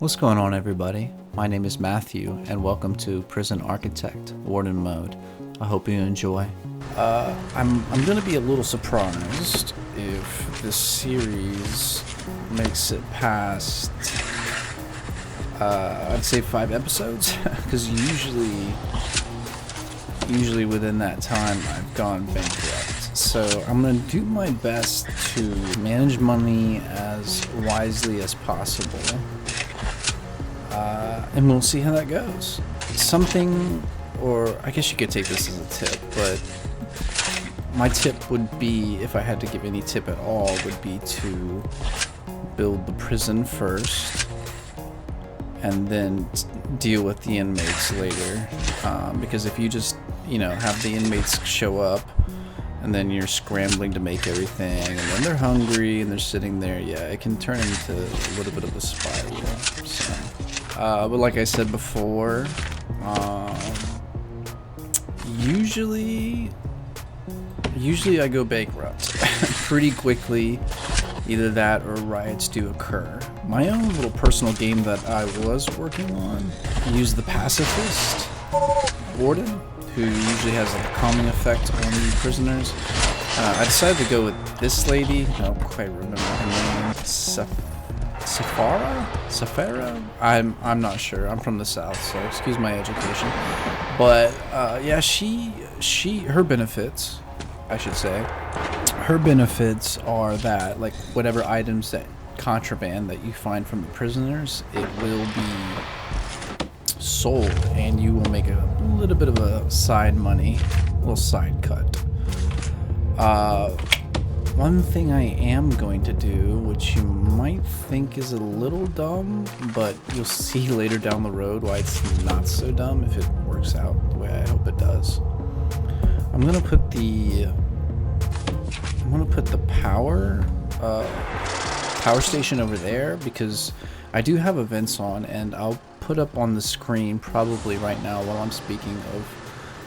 What's going on, everybody? My name is Matthew, and welcome to Prison Architect Warden Mode. I hope you enjoy. I'm gonna be a little surprised if this series makes it past, I'd say 5 episodes, because usually within that time I've gone bankrupt. So I'm gonna do my best to manage money as wisely as possible. And we'll see how that goes. Something, or I guess you could take this as a tip, but my tip would be, if I had to give any tip at all, would be to build the prison first and then deal with the inmates later. Because if you just, have the inmates show up and then you're scrambling to make everything, and then they're hungry and they're sitting there, it can turn into a little bit of a spiral. So. But like I said before, usually I go bankrupt pretty quickly. Either that or riots do occur. My own little personal game that I was working on used the pacifist warden, who usually has a calming effect on the prisoners. I decided to go with this lady. I don't quite remember her name. Safara? I'm not sure. I'm from the South, so excuse my education. But her benefits, I should say, her benefits are that, like, whatever items that contraband that you find from the prisoners, it will be sold, and you will make a little bit of a side money, a little side cut. One thing I am going to do, which you might think is a little dumb, but you'll see later down the road why it's not so dumb if it works out the way I hope it does. I'm gonna put the power station over there, because I do have events on, and I'll put up on the screen probably right now while I'm speaking of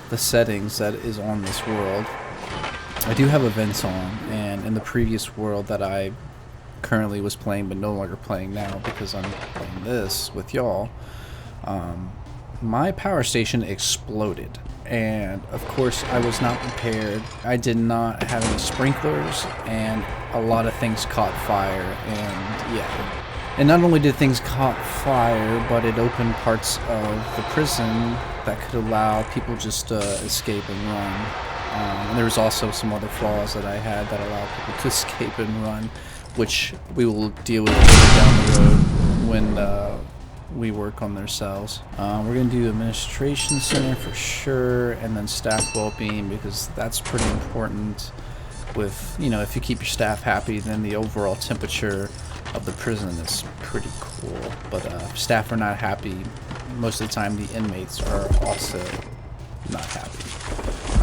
the settings that is on this world. I do have events on, and in the previous world that I currently was playing but no longer playing now because I'm playing this with y'all, my power station exploded, and of course I was not prepared. I did not have any sprinklers, and a lot of things caught fire, and not only did things caught fire, but it opened parts of the prison that could allow people just to escape and run. And there was also some other flaws that I had that allowed people to escape and run, which we will deal with later down the road when we work on their cells. We're going to do administration center for sure, and then staff well-being, because that's pretty important. With, if you keep your staff happy, then the overall temperature of the prison is pretty cool. But if staff are not happy, most of the time the inmates are also not happy.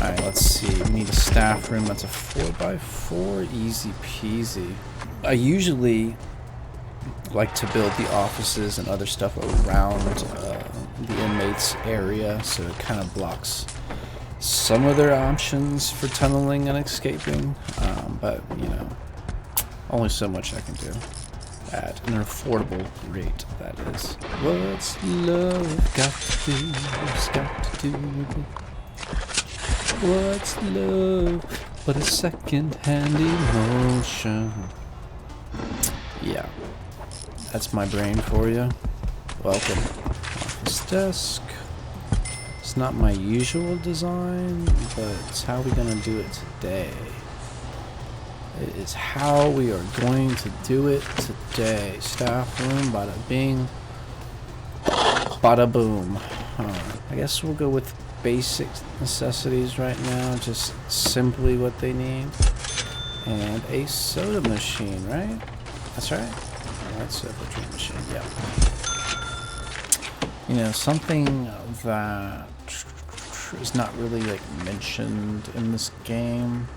Alright, let's see. We need a staff room. That's a 4x4. Easy peasy. I usually like to build the offices and other stuff around the inmates area, so it kind of blocks some of their options for tunneling and escaping. But, only so much I can do at an affordable rate, that is. What's love got to do? It's got to do. What's love but a second-hand emotion? Yeah, that's my brain for you. Welcome. Office desk. It's not my usual design, but it's how we're gonna do it today. It is how we are going to do it today. Staff room, bada bing, bada boom. I guess we'll go with basic necessities right now, just simply what they need. And a soda machine, right? That's right. That's a soda machine, yeah. Something that is not really mentioned in this game,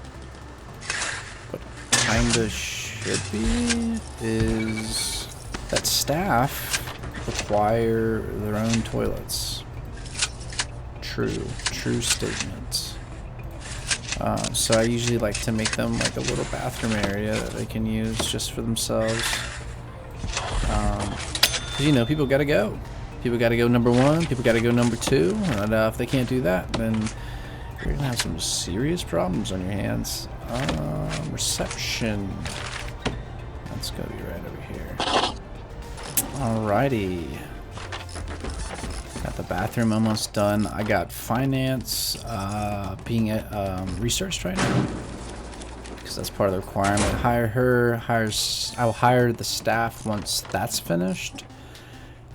but kinda should be, is that staff require their own toilets. True statement. So I usually like to make them like a little bathroom area that they can use just for themselves. Because, you know, people got to go. People got to go number 1. People got to go number 2. And if they can't do that, then you're going to have some serious problems on your hands. Reception. That's going to be right over here. Alrighty. Got the bathroom almost done. I got finance being researched right now. Because that's part of the requirement. Hire her. I'll hire the staff once that's finished.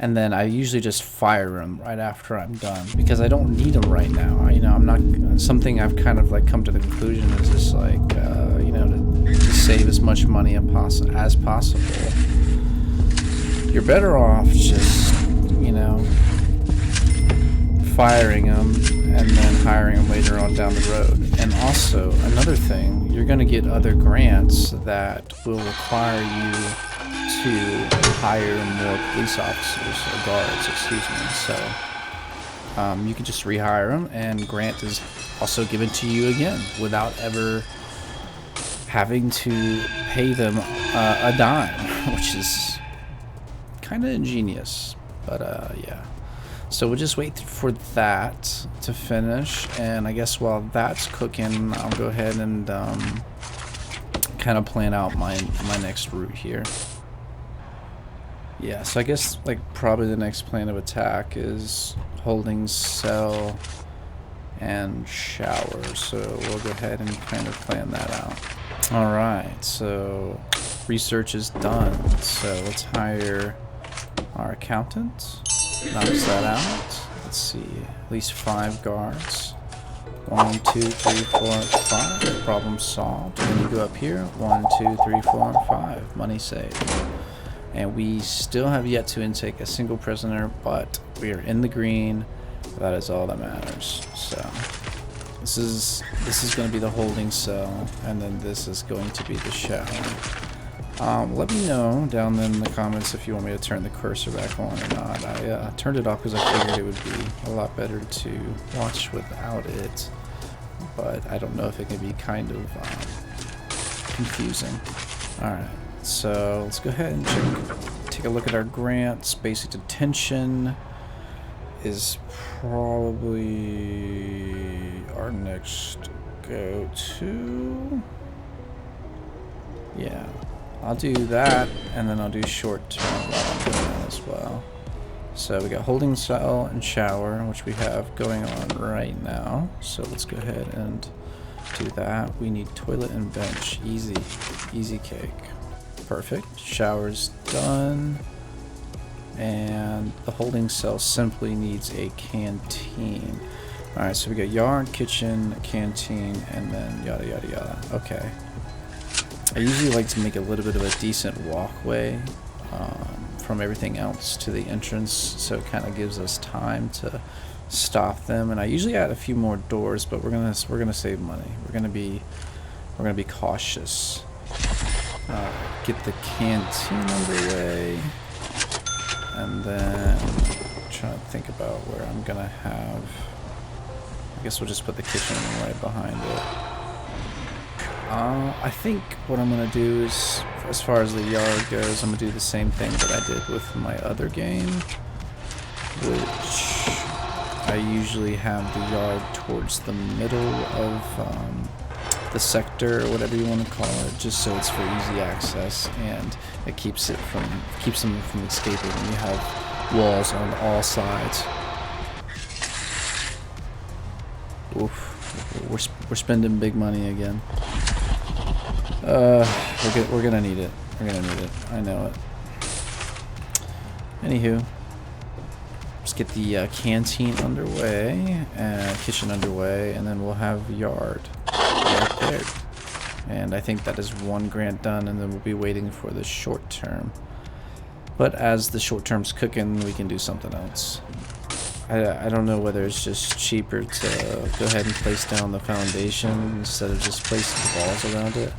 And then I usually just fire them right after I'm done because I don't need them right now. You know, I'm not something I've kind of like come to the conclusion is just like you know, to save as much money as possible. You're better off just, you know, firing them and then hiring them later on down the road. And also another thing, you're going to get other grants that will require you to hire more police officers or guards, excuse me. So you can just rehire them, and grant is also given to you again without ever having to pay them a dime, which is kind of ingenious. But yeah. So we'll just wait for that to finish, and I guess while that's cooking, I'll go ahead and kind of plan out my next route here. Yeah, so I guess like probably the next plan of attack is holding cell and shower. So we'll go ahead and kind of plan that out. All right, so research is done. So let's hire our accountant. Knocks that out. Let's see, at least 5 guards. 1, 2, 3, 4, 5. Problem solved. And then you go up here. 1, 2, 3, 4, and 5. Money saved. And we still have yet to intake a single prisoner, but we are in the green. That is all that matters. So this is going to be the holding cell, and then this is going to be the shower. Let me know down in the comments if you want me to turn the cursor back on or not. I turned it off because I figured it would be a lot better to watch without it, but I don't know if it can be kind of confusing. Alright, so let's go ahead and take a look at our grants. Basic detention is probably our next go-to. Yeah. I'll do that, and then I'll do short term while I'm doing that as well. So we got holding cell and shower, which we have going on right now. So let's go ahead and do that. We need toilet and bench. Easy. Easy cake. Perfect. Shower's done. And the holding cell simply needs a canteen. Alright, so we got yard, kitchen, canteen, and then yada yada yada. Okay. I usually like to make a little bit of a decent walkway from everything else to the entrance, so it kind of gives us time to stop them. And I usually add a few more doors, but we're gonna save money. We're gonna be cautious. Get the canteen underway, and then try to think about where I'm gonna have. I guess we'll just put the kitchen right behind it. I think what I'm going to do is, as far as the yard goes, I'm going to do the same thing that I did with my other game, which I usually have the yard towards the middle of the sector, or whatever you want to call it, just so it's for easy access, and it keeps them from escaping when you have walls on all sides. Oof, we're spending big money again. We're gonna need it. We're gonna need it. I know it. Anywho, let's get the canteen underway, kitchen underway, and then we'll have yard right there. And I think that is 1 grant done, and then we'll be waiting for the short term. But as the short term's cooking, we can do something else. I don't know whether it's just cheaper to go ahead and place down the foundation instead of just placing the walls around it,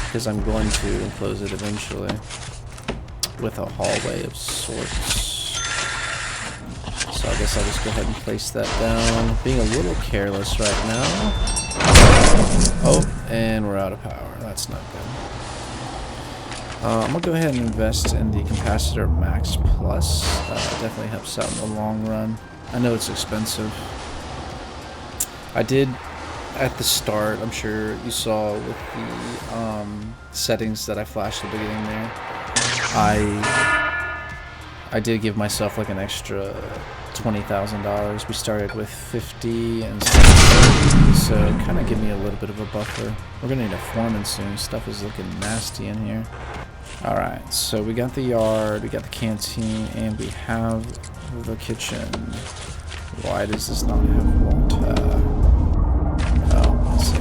because I'm going to enclose it eventually with a hallway of sorts. So I guess I'll just go ahead and place that down. Being a little careless right now. Oh, and we're out of power. That's not good. I'm gonna go ahead and invest in the capacitor max plus. Definitely helps out in the long run. I know it's expensive. I did at the start, I'm sure you saw with the settings that I flashed at the beginning there, I did give myself like an extra $20,000. We started with 50 and 30, so kind of give me a little bit of a buffer. We're gonna need a foreman soon. Stuff is looking nasty in here. All right, so we got the yard, we got the canteen, and we have the kitchen. Why does this not have water? Oh, let's see.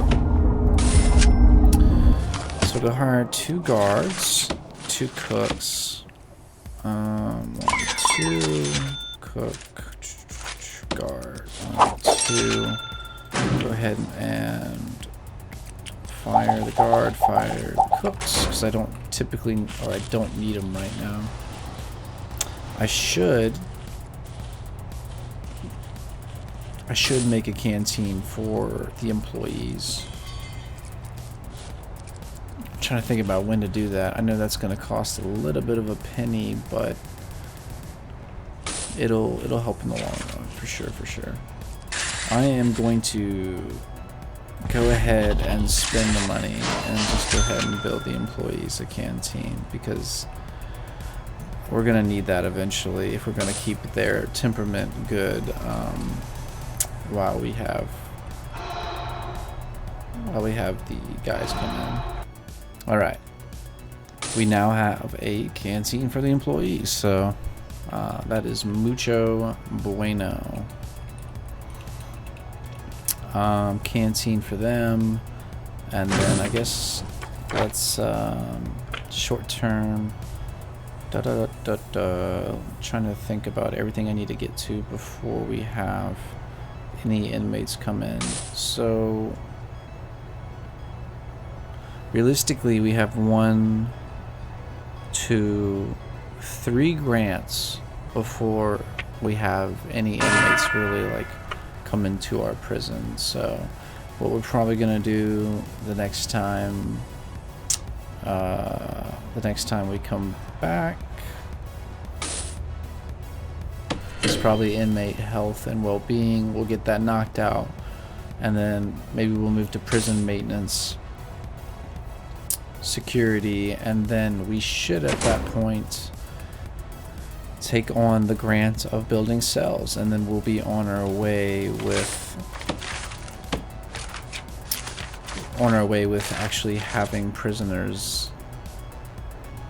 So to hire 2 guards, 2 cooks, 1, 2 cook, guard, 1, 2. Go ahead and fire the guard, fire the cooks, because I don't typically, or I don't need them right now. I should make a canteen for the employees. I'm trying to think about when to do that. I know that's going to cost a little bit of a penny, but it'll help in the long run for sure, for sure. I am going to go ahead and spend the money and just go ahead and build the employees a canteen, because we're gonna need that eventually if we're gonna keep their temperament good while we have the guys come in. All right, we now have a canteen for the employees, so that is mucho bueno. Canteen for them, and then I guess let's short term. Trying to think about everything I need to get to before we have any inmates come in. So realistically, we have 1, 2, 3 grants before we have any inmates really like come into our prison. So what we're probably gonna do the next time we come back is probably inmate health and well-being. We'll get that knocked out, and then maybe we'll move to prison maintenance, security, and then we should at that point take on the grant of building cells, and then we'll be on our way with actually having prisoners.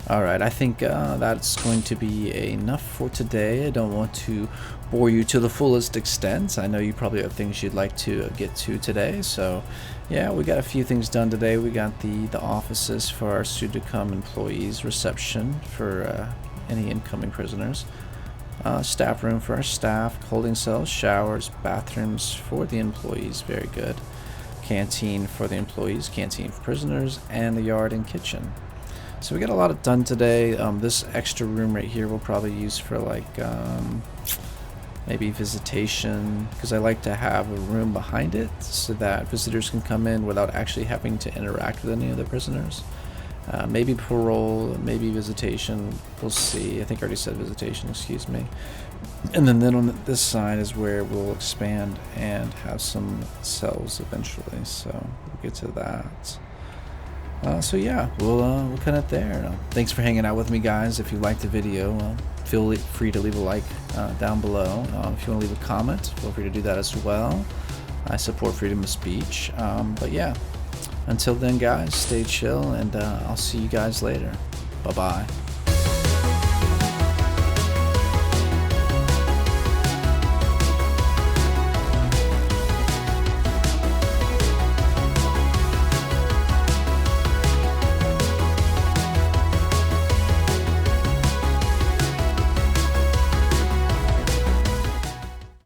Alright, I think that's going to be enough for today. I don't want to bore you to the fullest extent. I know you probably have things you'd like to get to today, so yeah, we got a few things done today. We got the offices for our soon-to-come employees, reception for any incoming prisoners, staff room for our staff, holding cells, showers, bathrooms for the employees, very good, canteen for the employees, canteen for prisoners, and the yard and kitchen. So we got a lot done today. This extra room right here we'll probably use for like maybe visitation, because I like to have a room behind it so that visitors can come in without actually having to interact with any of the prisoners. Maybe parole, maybe visitation, we'll see. I think I already said visitation, excuse me. And then on this side is where we'll expand and have some cells eventually, so we'll get to that. So yeah, we'll cut it there. Thanks for hanging out with me, guys. If you liked the video, feel free to leave a like down below. If you want to leave a comment, feel free to do that as well. I support freedom of speech. But yeah, until then, guys, stay chill, and I'll see you guys later. Bye-bye.